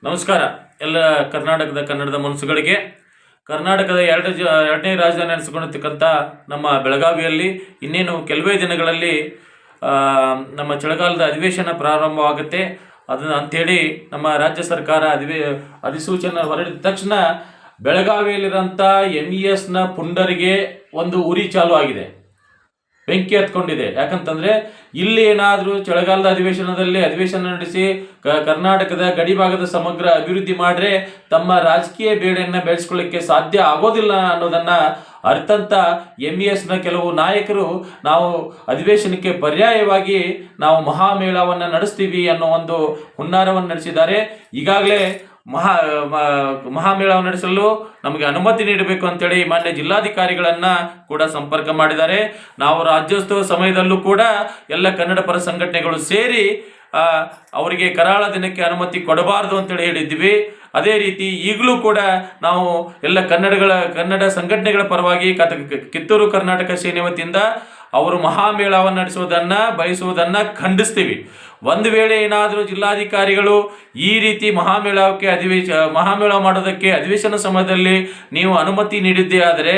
ನಮಸ್ಕಾರ ಎಲ್ಲ ಕರ್ನಾಟಕದ ಕನ್ನಡದ ಮನಸ್ಸುಗಳಿಗೆ. ಕರ್ನಾಟಕದ ಎರಡನೇ ರಾಜಧಾನಿ ಅನಿಸಿಕೊಂಡಿರ್ತಕ್ಕಂಥ ನಮ್ಮ ಬೆಳಗಾವಿಯಲ್ಲಿ ಇನ್ನೇನು ಕೆಲವೇ ದಿನಗಳಲ್ಲಿ ನಮ್ಮ ಚಳಿಗಾಲದ ಅಧಿವೇಶನ ಪ್ರಾರಂಭವಾಗುತ್ತೆ. ಅದನ್ನು ಅಂಥೇಳಿ ನಮ್ಮ ರಾಜ್ಯ ಸರ್ಕಾರ ಅಧಿಸೂಚನೆ ಹೊರಡಿದ ತಕ್ಷಣ ಬೆಳಗಾವಿಯಲ್ಲಿರೋಂಥ MESನ ಪುಂಡರಿಗೆ ಒಂದು ಉರಿ ಚಾಲು ಆಗಿದೆ, ಬೆಂಕಿ ಹತ್ಕೊಂಡಿದೆ. ಯಾಕಂತಂದರೆ ಇಲ್ಲಿ ಏನಾದರೂ ಚಳಿಗಾಲದ ಅಧಿವೇಶನ ನಡೆಸಿ ಕರ್ನಾಟಕದ ಗಡಿ ಭಾಗದ ಸಮಗ್ರ ಅಭಿವೃದ್ಧಿ ಮಾಡಿದ್ರೆ ತಮ್ಮ ರಾಜಕೀಯ ಬೇಳೆಯನ್ನು ಬೆಳೆಸ್ಕೊಳ್ಳಿಕ್ಕೆ ಸಾಧ್ಯ ಆಗೋದಿಲ್ಲ ಅನ್ನೋದನ್ನು ಅರ್ಥಂತ MESನ ಕೆಲವು ನಾಯಕರು ನಾವು ಅಧಿವೇಶನಕ್ಕೆ ಪರ್ಯಾಯವಾಗಿ ನಾವು ಮಹಾಮೇಳವನ್ನು ನಡೆಸ್ತೀವಿ ಅನ್ನೋ ಒಂದು ಹುನ್ನಾರವನ್ನು ನಡೆಸಿದ್ದಾರೆ. ಈಗಾಗಲೇ ಮಹಾಮೇಳವನ್ನು ನಡೆಸಲು ನಮಗೆ ಅನುಮತಿ ನೀಡಬೇಕು ಅಂತೇಳಿ ಮಾನ್ಯ ಜಿಲ್ಲಾಧಿಕಾರಿಗಳನ್ನು ಕೂಡ ಸಂಪರ್ಕ ಮಾಡಿದ್ದಾರೆ. ನಾವು ರಾಜ್ಯೋತ್ಸವ ಸಮಯದಲ್ಲೂ ಕೂಡ ಎಲ್ಲ ಕನ್ನಡ ಪರ ಸಂಘಟನೆಗಳು ಸೇರಿ ಅವರಿಗೆ ಕರಾಳ ದಿನಕ್ಕೆ ಅನುಮತಿ ಕೊಡಬಾರ್ದು ಅಂತೇಳಿ ಹೇಳಿದ್ವಿ. ಅದೇ ರೀತಿ ಈಗಲೂ ಕೂಡ ನಾವು ಎಲ್ಲ ಕನ್ನಡ ಸಂಘಟನೆಗಳ ಪರವಾಗಿ ಕಿತ್ತೂರು ಕರ್ನಾಟಕ ಸೇನೆ ವತಿಯಿಂದ ಅವರು ಮಹಾಮೇಳವನ್ನು ಬಯಸುವುದನ್ನು ಖಂಡಿಸ್ತೀವಿ. ಒಂದು ವೇಳೆ ಏನಾದರೂ ಜಿಲ್ಲಾಧಿಕಾರಿಗಳು ಈ ರೀತಿ ಮಹಾಮೇಳ ಮಾಡೋದಕ್ಕೆ ಅಧಿವೇಶನ ಸಮಯದಲ್ಲಿ ನೀವು ಅನುಮತಿ ನೀಡಿದ್ದೇ ಆದರೆ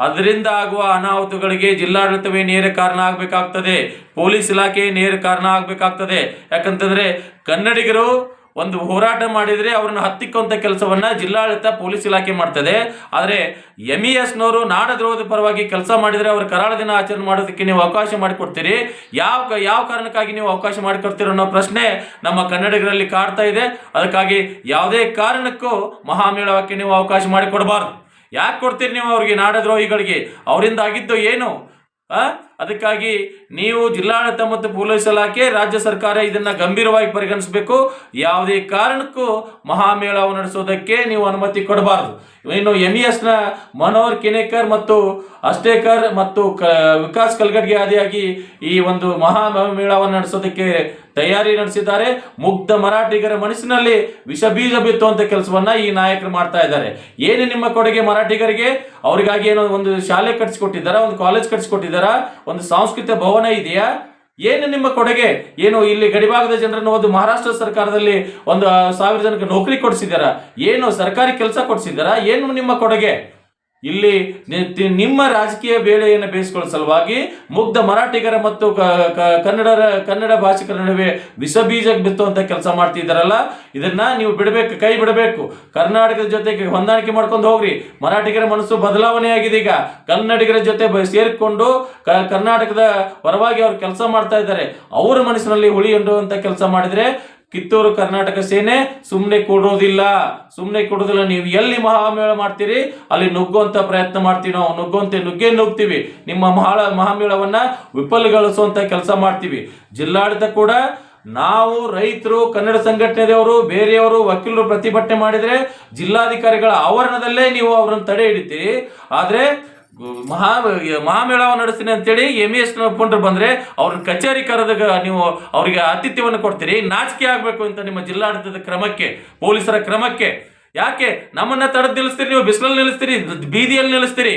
ಅದರಿಂದ ಆಗುವ ಅನಾಹುತಗಳಿಗೆ ಜಿಲ್ಲಾಡಳಿತವೇ ನೇರ ಕಾರಣ ಆಗಬೇಕಾಗ್ತದೆ, ಪೊಲೀಸ್ ಇಲಾಖೆ ನೇರ ಕಾರಣ ಆಗಬೇಕಾಗ್ತದೆ. ಯಾಕಂತಂದರೆ ಕನ್ನಡಿಗರು ಒಂದು ಹೋರಾಟ ಮಾಡಿದರೆ ಅವ್ರನ್ನ ಹತ್ತಿಕ್ಕುವಂಥ ಕೆಲಸವನ್ನು ಜಿಲ್ಲಾಡಳಿತ ಪೊಲೀಸ್ ಇಲಾಖೆ ಮಾಡ್ತದೆ. ಆದರೆ MESನವರು ನಾಡದ್ರೋಹದ ಪರವಾಗಿ ಕೆಲಸ ಮಾಡಿದರೆ ಅವರು ಕರಾಳ ದಿನ ಆಚರಣೆ ಮಾಡೋದಕ್ಕೆ ನೀವು ಅವಕಾಶ ಮಾಡಿಕೊಡ್ತೀರಿ. ಯಾವ ಕಾರಣಕ್ಕಾಗಿ ನೀವು ಅವಕಾಶ ಮಾಡಿಕೊಡ್ತೀರೋ ಅನ್ನೋ ಪ್ರಶ್ನೆ ನಮ್ಮ ಕನ್ನಡಿಗರಲ್ಲಿ ಕಾಡ್ತಾ ಇದೆ. ಅದಕ್ಕಾಗಿ ಯಾವುದೇ ಕಾರಣಕ್ಕೂ ಮಹಾಮೇಳಕ್ಕೆ ನೀವು ಅವಕಾಶ ಮಾಡಿಕೊಡಬಾರ್ದು. ಯಾಕೆ ಕೊಡ್ತೀರಿ ನೀವು ಅವ್ರಿಗೆ, ನಾಡದ್ರೋಹಿಗಳಿಗೆ? ಅವರಿಂದ ಆಗಿದ್ದು ಏನು? ಅದಕ್ಕಾಗಿ ನೀವು ಜಿಲ್ಲಾಡಳಿತ ಮತ್ತು ಪೊಲೀಸ್ ಇಲಾಖೆ, ರಾಜ್ಯ ಸರ್ಕಾರ ಇದನ್ನು ಗಂಭೀರವಾಗಿ ಪರಿಗಣಿಸಬೇಕು. ಯಾವುದೇ ಕಾರಣಕ್ಕೂ ಮಹಾಮೇಳವನ್ನು ನಡೆಸೋದಕ್ಕೆ ನೀವು ಅನುಮತಿ ಕೊಡಬಾರ್ದು. ಇನ್ನು MESನ ಮನೋಹರ್ ಕಿನೇಕರ್ ಮತ್ತು ಅಷ್ಟೇಕರ್ ಮತ್ತು ವಿಕಾಸ್ ಕಲ್ಗಡ್ಗೆ ಆದಿಯಾಗಿ ಈ ಒಂದು ಮಹಾಮೇಳವನ್ನು ನಡೆಸೋದಕ್ಕೆ ತಯಾರಿ ನಡೆಸಿದ್ದಾರೆ. ಮುಗ್ಧ ಮರಾಠಿಗರ ಮನಸ್ಸಿನಲ್ಲಿ ವಿಷಬೀಜ ಬಿತ್ತುವಂಥ ಕೆಲಸವನ್ನ ಈ ನಾಯಕರು ಮಾಡ್ತಾ ಇದ್ದಾರೆ. ಏನು ನಿಮ್ಮ ಕೊಡುಗೆ ಮರಾಠಿಗರಿಗೆ? ಅವರಿಗಾಗಿ ಏನೋ ಒಂದು ಶಾಲೆ ಕಟ್ಸಿಕೊಟ್ಟಿದ್ದಾರಾ, ಒಂದು ಕಾಲೇಜ್ ಕಟ್ಸಿಕೊಟ್ಟಿದ್ದಾರಾ, ಒಂದು ಸಾಂಸ್ಕೃತಿಕ ಭವನ ಇದೆಯಾ? ಏನು ನಿಮ್ಮ ಕೊಡುಗೆ? ಏನು ಇಲ್ಲಿ ಗಡಿಭಾಗದ ಜನರನ್ನು ಒಂದು ಮಹಾರಾಷ್ಟ್ರ ಸರ್ಕಾರದಲ್ಲಿ 1,000 ಜನಕ್ಕೆ ನೌಕರಿ ಕೊಡಿಸಿದಾರಾ? ಏನು ಸರ್ಕಾರಿ ಕೆಲಸ ಕೊಡಿಸಿದಾರಾ? ಏನು ನಿಮ್ಮ ಕೊಡುಗೆ? ಇಲ್ಲಿ ನಿಮ್ಮ ರಾಜಕೀಯ ಬೇಳೆಯನ್ನು ಬೇಯಿಸಿಕೊಳ್ಳೋ ಸಲುವಾಗಿ ಮುಗ್ಧ ಮರಾಠಿಗರ ಮತ್ತು ಕನ್ನಡ ಭಾಷಿಕರ ನಡುವೆ ವಿಷಬೀಜ ಬಿತ್ತುವಂತ ಕೆಲಸ ಮಾಡ್ತಿದ್ದಾರಲ್ಲ, ಇದನ್ನ ನೀವು ಕೈ ಬಿಡಬೇಕು. ಕರ್ನಾಟಕದ ಜೊತೆಗೆ ಹೊಂದಾಣಿಕೆ ಮಾಡ್ಕೊಂಡು ಹೋಗ್ರಿ. ಮರಾಠಿಗರ ಮನಸ್ಸು ಬದಲಾವಣೆ ಆಗಿದೆ. ಈಗ ಕನ್ನಡಿಗರ ಜೊತೆ ಸೇರಿಕೊಂಡು ಕರ್ನಾಟಕದ ಪರವಾಗಿ ಅವ್ರು ಕೆಲಸ ಮಾಡ್ತಾ ಇದ್ದಾರೆ. ಅವರ ಮನಸ್ಸಿನಲ್ಲಿ ಹುಳಿ ಎಂಡುವಂತ ಕೆಲಸ ಮಾಡಿದ್ರೆ ಕಿತ್ತೂರು ಕರ್ನಾಟಕ ಸೇನೆ ಸುಮ್ಮನೆ ಕೊಡೋದಿಲ್ಲ. ನೀವು ಎಲ್ಲಿ ಮಹಾಮೇಳ ಮಾಡ್ತೀರಿ ಅಲ್ಲಿ ನುಗ್ಗುವಂತ ಪ್ರಯತ್ನ ಮಾಡ್ತೀವಿ. ನಾವು ನುಗ್ಗುತ್ತೀವಿ. ನಿಮ್ಮ ಮಹಾಮೇಳವನ್ನ ವಿಫಲಗೊಳಿಸುವಂತ ಕೆಲಸ ಮಾಡ್ತೀವಿ. ಜಿಲ್ಲಾಡಳಿತ ಕೂಡ ನಾವು ರೈತರು, ಕನ್ನಡ ಸಂಘಟನೆದವರು, ಬೇರೆಯವರು, ವಕೀಲರು ಪ್ರತಿಭಟನೆ ಮಾಡಿದ್ರೆ ಜಿಲ್ಲಾಧಿಕಾರಿಗಳ ಆವರಣದಲ್ಲೇ ನೀವು ಅವರನ್ನು ತಡೆ ಹಿಡಿತೀರಿ. ಆದ್ರೆ ಮಹಾಮೇಳವನ್ನು ನಡೆಸ್ತೀನಿ ಅಂತೇಳಿ MESನ ಪುಂಡರು ಬಂದ್ರೆ ಅವ್ರನ್ನ ಕಚೇರಿ ಕರೆದಾಗ ನೀವು ಅವರಿಗೆ ಆತಿಥ್ಯವನ್ನು ಕೊಡ್ತೀರಿ. ನಾಚಿಕೆ ಆಗಬೇಕು ಅಂತ ನಿಮ್ಮ ಜಿಲ್ಲಾಡಳಿತದ ಕ್ರಮಕ್ಕೆ, ಪೊಲೀಸರ ಕ್ರಮಕ್ಕೆ. ಯಾಕೆ ನಮ್ಮನ್ನ ತಡೆದು ನಿಲ್ಲಿಸ್ತೀರಿ? ನೀವು ಬಿಸಿಲಲ್ಲಿ ನಿಲ್ಲಿಸ್ತೀರಿ, ಬೀದಿಯಲ್ಲಿ ನಿಲ್ಲಿಸ್ತೀರಿ.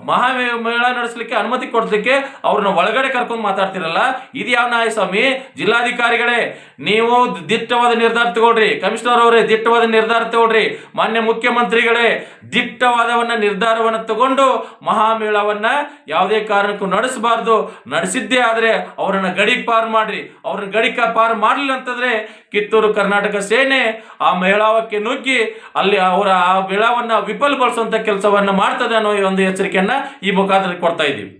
ಮಹಾಮೇಳ ನಡೆಸಲಿಕ್ಕೆ ಅನುಮತಿ ಕೊಡಲಿಕ್ಕೆ ಅವ್ರನ್ನ ಒಳಗಡೆ ಕರ್ಕೊಂಡು ಮಾತಾಡ್ತಿರಲ್ಲ, ಇದು ಯಾವ ನ್ಯಾಯ ಸ್ವಾಮಿ? ಜಿಲ್ಲಾಧಿಕಾರಿಗಳೇ, ನೀವು ದಿಟ್ಟವಾದ ನಿರ್ಧಾರ ತಗೊಳ್ರಿ. ಕಮಿಷನರ್ ಅವರೇ ದಿಟ್ಟವಾದ ನಿರ್ಧಾರ ತಗೊಳ್ರಿ. ಮಾನ್ಯ ಮುಖ್ಯಮಂತ್ರಿಗಳೇ ದಿಟ್ಟವಾದ ನಿರ್ಧಾರವನ್ನು ತಗೊಂಡು ಮಹಾಮೇಳವನ್ನ ಯಾವುದೇ ಕಾರಣಕ್ಕೂ ನಡೆಸಬಾರ್ದು. ನಡೆಸಿದ್ದೇ ಆದ್ರೆ ಅವರನ್ನ ಗಡಿ ಪಾರು ಮಾಡ್ರಿ. ಅವ್ರನ್ನ ಗಡಿ ಪಾರು ಮಾಡಲಿಲ್ಲ ಅಂತಂದ್ರೆ ಕಿತ್ತೂರು ಕರ್ನಾಟಕ ಸೇನೆ ಆ ಮೇಳಾವಕ್ಕೆ ನುಗ್ಗಿ ಅಲ್ಲಿ ಅವರ ಆ ಮೇಳವನ್ನ ವಿಫಲಗೊಳಿಸುವಂತ ಕೆಲಸವನ್ನ ಮಾಡ್ತದೆ ಅನ್ನೋ ಒಂದು ಎಚ್ಚರಿಕೆಯನ್ನ ಈ ಮುಖಾಂತರ ಕೊಡ್ತಾ ಇದ್ದೀವಿ.